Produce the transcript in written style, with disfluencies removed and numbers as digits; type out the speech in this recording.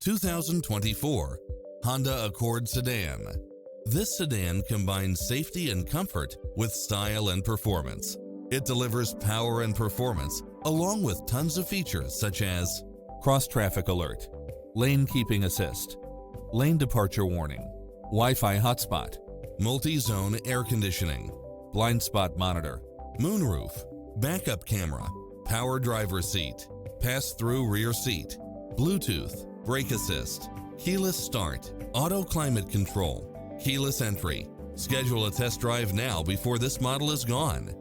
2024 Honda Accord Sedan. This sedan combines safety and comfort with style and performance. It delivers power and performance along with tons of features such as cross-traffic alert, lane keeping assist, lane departure warning, Wi-Fi hotspot, multi-zone air conditioning, blind spot monitor, moonroof, backup camera, power driver seat, pass-through rear seat, Bluetooth, brake assist, keyless start, auto climate control, keyless entry. Schedule a test drive now before this model is gone.